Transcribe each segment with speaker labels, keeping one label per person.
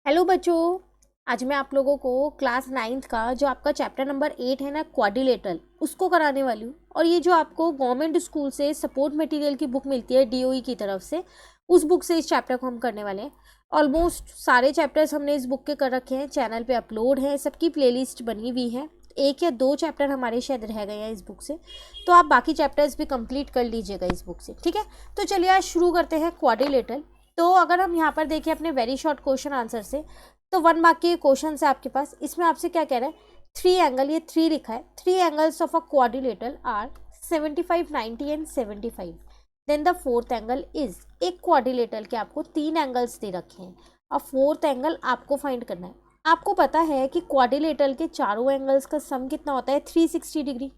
Speaker 1: Hello बच्चों। आज मैं आप लोगों को क्लास 9th का जो आपका चैप्टर नंबर 8 है ना, क्वाड्रिलेटरल, उसको कराने वाली हूँ। और ये जो आपको गवर्नमेंट स्कूल से सपोर्ट मटेरियल की बुक मिलती है डीओई की तरफ से, उस बुक से इस चैप्टर को हम करने वाले हैं। ऑलमोस्ट सारे चैप्टर्स हमने इस बुक के कर रखे हैं, चैनल पे अपलोड है, सबकी प्लेलिस्ट बनी हुई है। एक या दो चैप्टर हमारे शायद रह गए हैं इस बुक से, तो आप बाकी चैप्टर्स भी कंप्लीट कर लीजिएगा इस बुक से, ठीक है। तो चलिए आज शुरू करते हैं क्वाड्रिलेटरल। तो अगर हम यहाँ पर देखें अपने वेरी शॉर्ट क्वेश्चन आंसर से, तो 1 मार्क के क्वेश्चन है आपके पास। इसमें आपसे क्या कह रहा है, 3 एंगल, ये 3 लिखा है, 3 angles of a quadrilateral are 75, 90 and 75। Then the fourth angle is, एक क्वाड्रिलेटरल के आपको 3 एंगल्स दे रखे हैं और फोर्थ एंगल आपको फाइंड करना है। आपको पता है कि क्वाड्रिलेटरल के चारों एंगल्स का सम कितना होता है, 360 डिग्री,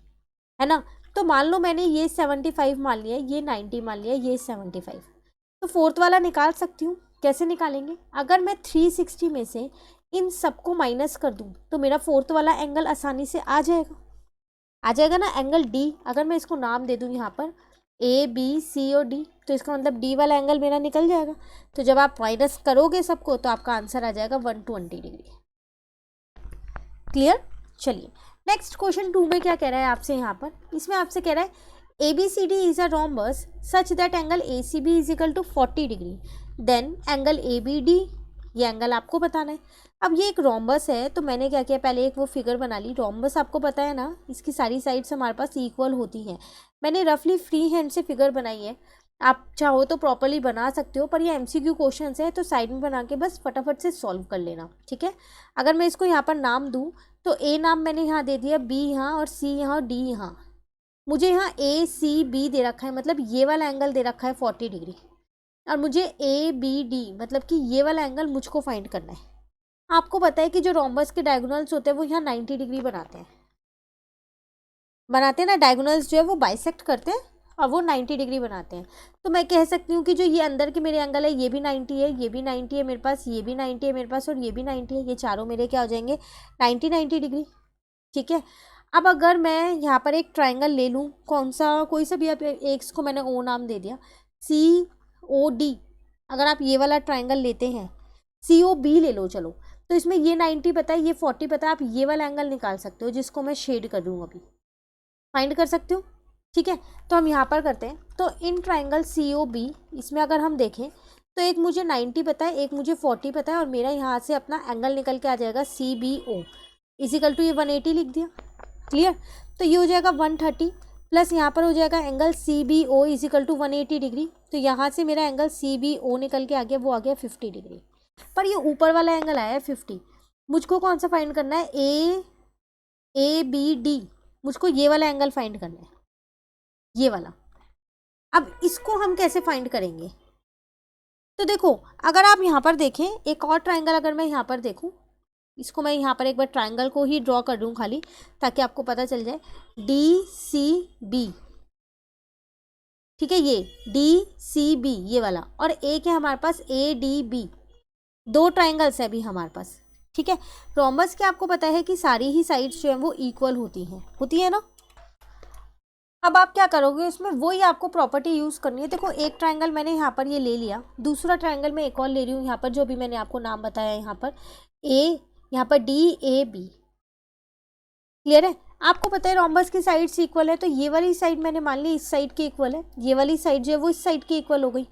Speaker 1: है ना। तो मान लो मैंने ये 75 मान लिया, ये 90 मान लिया, ये 75, तो फोर्थ वाला निकाल सकती हूँ। कैसे निकालेंगे, अगर मैं 360 में से इन सबको माइनस कर दूँ तो मेरा फोर्थ वाला एंगल आसानी से आ जाएगा ना, एंगल डी। अगर मैं इसको नाम दे दूँ यहाँ पर ए बी सी और डी, तो इसका मतलब डी वाला एंगल मेरा निकल जाएगा। तो जब आप माइनस करोगे सबको तो आपका आंसर आ जाएगा 120 डिग्री। क्लियर। चलिए नेक्स्ट क्वेश्चन 2 में क्या कह रहा है आपसे, यहाँ पर इसमें आपसे कह रहा है ABCD is a rhombus such that angle ACB is equal to 40 degree, then angle ABD, ये एंगल आपको बताना है। अब ये एक रोम्बस है, तो मैंने क्या किया, पहले एक वो फिगर बना ली। रोम्बस आपको पता है ना, इसकी सारी साइड्स हमारे पास इक्वल होती हैं। मैंने रफली फ्री हैंड से फिगर बनाई है, आप चाहो तो प्रॉपरली बना सकते हो, पर ये MCQ क्वेश्चन है तो साइड में बना के बस फटाफट से सॉल्व कर लेना, ठीक है। अगर मैं इसको यहाँ पर नाम दूँ तो A नाम मैंने यहाँ दे दिया, B यहाँ और C यहाँ और D यहाँ। मुझे यहाँ ACB दे रखा है, मतलब ये वाला एंगल दे रखा है 40 डिग्री, और मुझे ABD मतलब कि ये वाला एंगल मुझको फाइंड करना है। आपको पता है कि जो रोम्बस के डायगोनल्स होते हैं वो यहाँ 90 डिग्री बनाते हैं ना, डायगोनल्स जो है वो बाइसेक्ट करते हैं और वो 90 डिग्री बनाते हैं। तो मैं कह सकती हूँ कि जो ये अंदर के मेरे एंगल है, ये भी 90 है, ये भी 90 है मेरे पास, ये भी 90 है मेरे पास और ये भी 90 है, ये चारों मेरे क्या हो जाएंगे, 90 डिग्री, ठीक है। अब अगर मैं यहाँ पर एक ट्राइंगल ले लूँ, कौन सा, कोई सा भी, आप एक को मैंने ओ नाम दे दिया, COD। अगर आप ये वाला ट्राइंगल लेते हैं, COB ले लो, चलो, तो इसमें ये 90 पता है, ये 40 पता है, आप ये वाला एंगल निकाल सकते हो जिसको मैं शेड कर दूँ, अभी फाइंड कर सकते हो, ठीक है। तो हम यहाँ पर करते हैं, तो इन ट्राइंगल COB, इसमें अगर हम देखें तो एक मुझे 90 पता है, एक मुझे 40 पता है, और मेरा यहाँ से अपना एंगल निकल के आ जाएगा CBO इजिकल टू ये 180 लिख दिया। क्लियर। तो ये हो जाएगा 130 प्लस यहाँ पर हो जाएगा angle CBO is equal to 180 degree. तो यहाँ से मेरा एंगल CBO निकल के आ गया, वो आ गया 50 डिग्री, पर ये ऊपर वाला एंगल आया है 50। मुझको कौन सा फाइंड करना है, ABD, मुझको ये वाला एंगल फाइंड करना है, ये वाला। अब इसको हम कैसे फाइंड करेंगे, तो देखो, अगर आप यहाँ पर देखें एक और ट्राइंगल, अगर मैं यहाँ पर देखूँ, इसको मैं यहाँ पर एक बार ट्राइंगल को ही ड्रॉ कर दूँ खाली, ताकि आपको पता चल जाए, DCB, ठीक है, ये DCB ये वाला, और एक है हमारे पास ADB, दो ट्राइंगल्स है अभी हमारे पास, ठीक है। रोम्बस के आपको पता है कि सारी ही साइड्स जो है वो इक्वल होती है ना। अब आप क्या करोगे, उसमें वही आपको प्रॉपर्टी यूज़ करनी है। देखो, एक ट्राइंगल मैंने यहाँ पर ये ले लिया, दूसरा ट्राइंगल मैं एक और ले रही हूँ यहाँ पर, जो भी मैंने आपको नाम बताया यहाँ पर यहाँ पर DAB। क्लियर है। आपको पता है रोम्बस की साइड्स इक्वल है, तो ये वाली साइड मैंने मान ली इस साइड के इक्वल है, ये वाली साइड जो है वो इस साइड की इक्वल हो गई,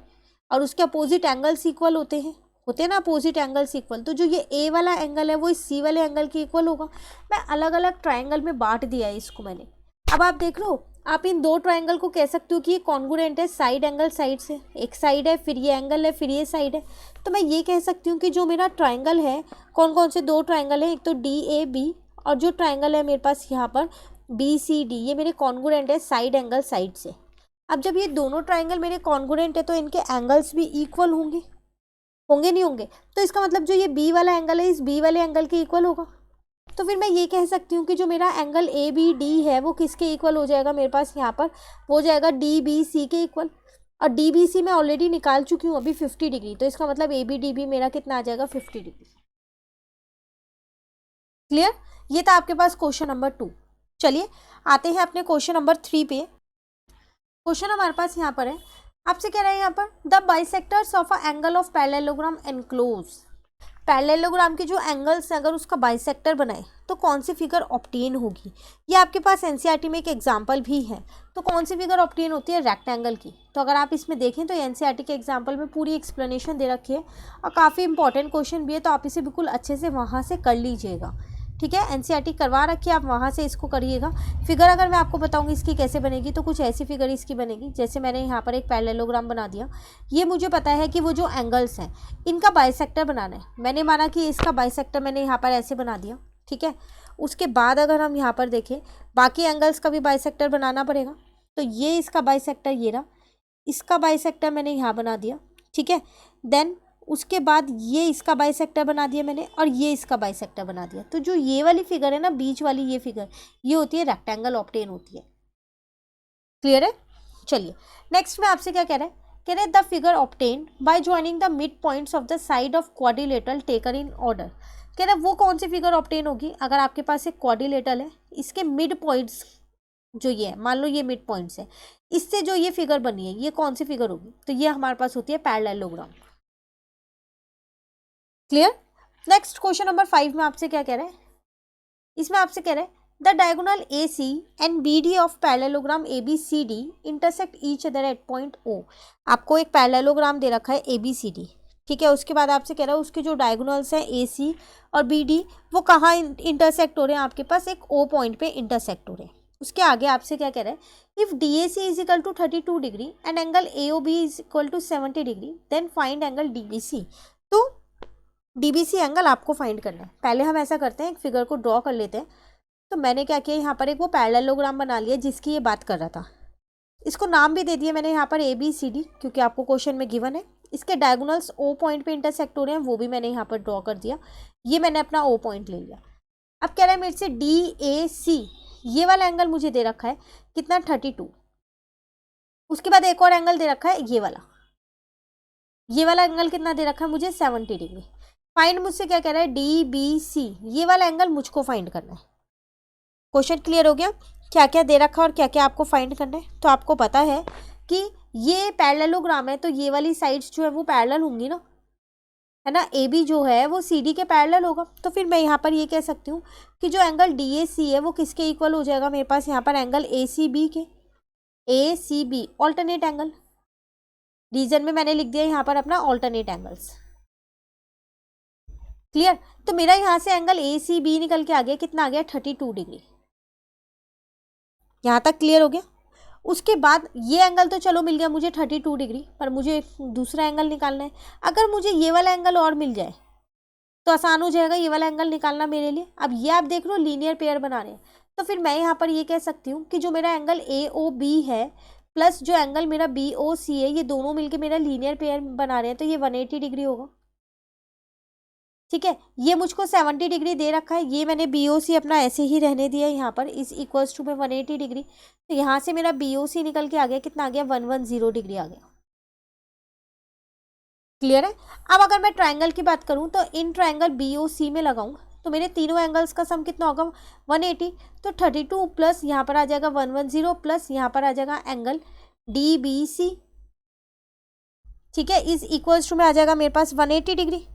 Speaker 1: और उसके अपोजिट एंगल्स इक्वल होते हैं ना, अपोजिट एंगल्स इक्वल। तो जो ये A वाला एंगल है वो इस C वाले एंगल की इक्वल होगा। मैं अलग अलग ट्राइंगल में बांट दिया है इसको मैंने। अब आप देख लो, आप इन दो ट्राइंगल को कह सकते हो कि ये कॉन्ग्रुएंट है, साइड एंगल साइड से, एक साइड है फिर ये एंगल है फिर ये साइड है। तो मैं ये कह सकती हूँ कि जो मेरा ट्राइंगल है, कौन कौन से दो ट्राइंगल है, एक तो DAB, और जो ट्राइंगल है मेरे पास यहाँ पर BCD, ये मेरे कॉन्ग्रुएंट है साइड एंगल साइड से। अब जब ये दोनों ट्राइंगल मेरे कॉन्ग्रुएंट है तो इनके एंगल्स भी इक्वल होंगे नहीं होंगे, तो इसका मतलब जो ये B वाला एंगल है इस B वाले एंगल के इक्वल होगा। तो फिर मैं ये कह सकती हूँ कि जो मेरा एंगल ABD है वो किसके इक्वल हो जाएगा, मेरे पास यहाँ पर वो हो जाएगा DBC के इक्वल, और DBC मैं ऑलरेडी निकाल चुकी हूँ अभी 50 डिग्री, तो इसका मतलब ABD भी मेरा कितना आ जाएगा, 50 डिग्री। क्लियर। ये था आपके पास क्वेश्चन नंबर 2। चलिए आते हैं अपने क्वेश्चन नंबर 3 पे। क्वेश्चन हमारे पास यहाँ पर है, आपसे कह रहे हैं यहाँ पर the bisectors of a angle of parallelogram enclose. Parallelogram के जो एंगल्स अगर उसका बाइसेक्टर बनाए तो कौन सी फिगर ऑब्टेन होगी। ये आपके पास एनसीईआरटी में एक एग्जांपल भी है। तो कौन सी फिगर ऑब्टेन होती है, रेक्टेंगल की। तो अगर आप इसमें देखें तो एनसीईआरटी के एग्जांपल में पूरी एक्सप्लेनेशन दे रखी है और काफ़ी इंपॉर्टेंट क्वेश्चन भी है, तो आप इसे बिल्कुल अच्छे से वहाँ से कर लीजिएगा। ठीक है, एनसीईआरटी करवा रखी है, आप वहाँ से इसको करिएगा। फिगर अगर मैं आपको बताऊंगी इसकी कैसे बनेगी, तो कुछ ऐसी फिगर इसकी बनेगी। जैसे मैंने यहाँ पर एक पैरेललोग्राम बना दिया। ये मुझे पता है कि वो जो एंगल्स हैं इनका बाइसेक्टर बनाना है। मैंने माना कि इसका बाइसेक्टर मैंने यहाँ पर ऐसे बना दिया। ठीक है, उसके बाद अगर हम यहाँ पर देखें बाकी एंगल्स का भी बाइसेक्टर बनाना पड़ेगा। तो ये इसका बाइसेक्टर ये रहा, इसका बाइसेक्टर मैंने यहाँ बना दिया। ठीक है, देन उसके बाद ये इसका बाइसेक्टर बना दिया मैंने और ये इसका बाइसेक्टर बना दिया। तो जो ये वाली फिगर है ना, बीच वाली ये फिगर, ये होती है रेक्टेंगल ऑब्टेन होती है। क्लियर है। चलिए नेक्स्ट में आपसे क्या कह रहा है, कह रहे the figure obtain by joining the mid points of the side of quadrilateral taken in order. कह रहे वो कौन सी फिगर ऑब्टेन होगी, अगर आपके पास एक क्वाड्रिलेटरल है, इसके मिड पॉइंट्स जो ये है, मान लो ये मिड पॉइंट्स है, इससे जो ये फिगर बनी है ये कौन सी फिगर होगी, तो ये हमारे पास होती है parallelogram. Clear. Next question number 5 में आपसे क्या कह रहे हैं, इसमें आपसे कह रहे हैं the diagonal AC and BD of parallelogram ABCD intersect each other at point O। आपको एक पैरेललोग्राम दे रखा है ABCD। ठीक है, उसके बाद आपसे कह रहा है उसके जो डायगोनल्स हैं AC और BD वो कहाँ इंटरसेक्ट हो रहे हैं, आपके पास एक O पॉइंट पे इंटरसेक्ट हो रहे हैं। उसके आगे आपसे क्या कह रहा है, if DAC is equal to 32 degree and angle AOB is equal to 70 degree then find angle DBC। तो DBC एंगल आपको फाइंड करना है। पहले हम ऐसा करते हैं, एक फिगर को ड्रॉ कर लेते हैं। तो मैंने क्या किया, यहाँ पर एक वो पैरेललोग्राम बना लिया जिसकी ये बात कर रहा था। इसको नाम भी दे दिया मैंने यहाँ पर ABCD, क्योंकि आपको क्वेश्चन में गिवन है। इसके डायगोनल्स O पॉइंट पे इंटरसेक्ट हो रहे हैं, वो भी मैंने यहाँ पर ड्रॉ कर दिया। ये मैंने अपना O पॉइंट ले लिया। अब कह रहा है मेरे से DAC, ये वाला एंगल मुझे दे रखा है कितना, 32। उसके बाद एक और एंगल दे रखा है ये वाला एंगल कितना दे रखा है मुझे, 70 डिग्री। फाइंड मुझसे क्या कह रहा है, DBC, ये वाला एंगल मुझको फाइंड करना है। क्वेश्चन क्लियर हो गया, क्या क्या दे रखा है और क्या क्या आपको फाइंड करना है। तो आपको पता है कि ये पैरेललोग्राम है, तो ये वाली साइड्स जो है वो पैरेलल होंगी ना, है ना। AB जो है वो CD के पैरेलल होगा। तो फिर मैं यहाँ पर ये कह सकती हूँ कि जो एंगल DAC है वो किसके इक्वल हो जाएगा, मेरे पास यहाँ पर एंगल ACB के, ACB ऑल्टरनेट एंगल। रीजन में मैंने लिख दिया यहाँ पर अपना ऑल्टरनेट एंगल्स। क्लियर। तो मेरा यहाँ से एंगल ACB निकल के आ गया, कितना आ गया, 32 डिग्री। यहाँ तक क्लियर हो गया। उसके बाद ये एंगल तो चलो मिल गया मुझे 32 डिग्री, पर मुझे दूसरा एंगल निकालना है। अगर मुझे ये वाला एंगल और मिल जाए तो आसान हो जाएगा ये वाला एंगल निकालना मेरे लिए। अब ये आप देख लो लीनियर पेयर बना रहे हैं, तो फिर मैं यहाँ पर ये कह सकती हूँ कि जो मेरा एंगल AOB है प्लस जो एंगल मेरा BOC है, ये दोनों मिलके मेरा लीनियर पेयर बना रहे हैं, तो ये 180 डिग्री होगा। ठीक है, ये मुझको 70 डिग्री दे रखा है, ये मैंने BOC अपना ऐसे ही रहने दिया यहाँ पर, इस इक्वल्स टू में 180 डिग्री। तो यहाँ से मेरा BOC निकल के आ गया, कितना आ गया, 110 डिग्री आ गया। क्लियर है। अब अगर मैं ट्राइंगल की बात करूँ तो इन ट्राइंगल BOC में लगाऊँ तो मेरे तीनों एंगल्स का सम कितना होगा, 180। तो 32 प्लस यहाँ पर आ जाएगा 110 प्लस यहाँ पर आ जाएगा एंगल DBC। ठीक है, इस इक्वल्स टू में आ जाएगा मेरे पास 180 डिग्री।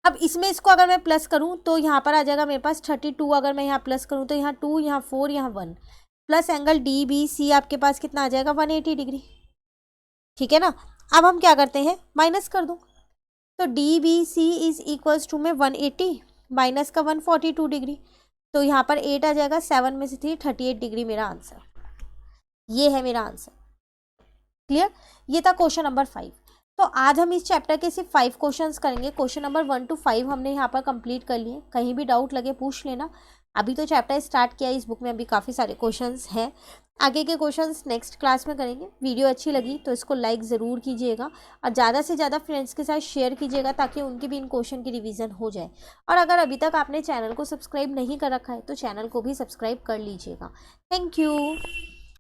Speaker 1: अब इसमें इसको अगर मैं प्लस करूं तो यहाँ पर आ जाएगा मेरे पास 32। अगर मैं यहाँ प्लस करूं तो यहाँ 2, यहाँ 4, यहाँ 1 प्लस एंगल DBC आपके पास कितना आ जाएगा, 180 डिग्री। ठीक है ना। अब हम क्या करते हैं, माइनस कर दो। तो DBC इज इक्वल्स टू में 180 माइनस का 142 डिग्री। तो यहाँ पर 8 आ जाएगा, 7 में से 3, 38 डिग्री मेरा आंसर। ये है मेरा आंसर। क्लियर। ये था क्वेश्चन नंबर 5। तो आज हम इस चैप्टर के सिर्फ 5 क्वेश्चंस करेंगे। क्वेश्चन नंबर 1 to 5 हमने यहाँ पर कंप्लीट कर लिए। कहीं भी डाउट लगे पूछ लेना। अभी तो चैप्टर स्टार्ट किया है, इस बुक में अभी काफ़ी सारे क्वेश्चंस हैं। आगे के क्वेश्चंस नेक्स्ट क्लास में करेंगे। वीडियो अच्छी लगी तो इसको लाइक ज़रूर कीजिएगा और ज़्यादा से ज़्यादा फ्रेंड्स के साथ शेयर कीजिएगा ताकि उनकी भी इन क्वेश्चन की रिवीजन हो जाए। और अगर अभी तक आपने चैनल को सब्सक्राइब नहीं कर रखा है तो चैनल को भी सब्सक्राइब कर लीजिएगा। Thank you.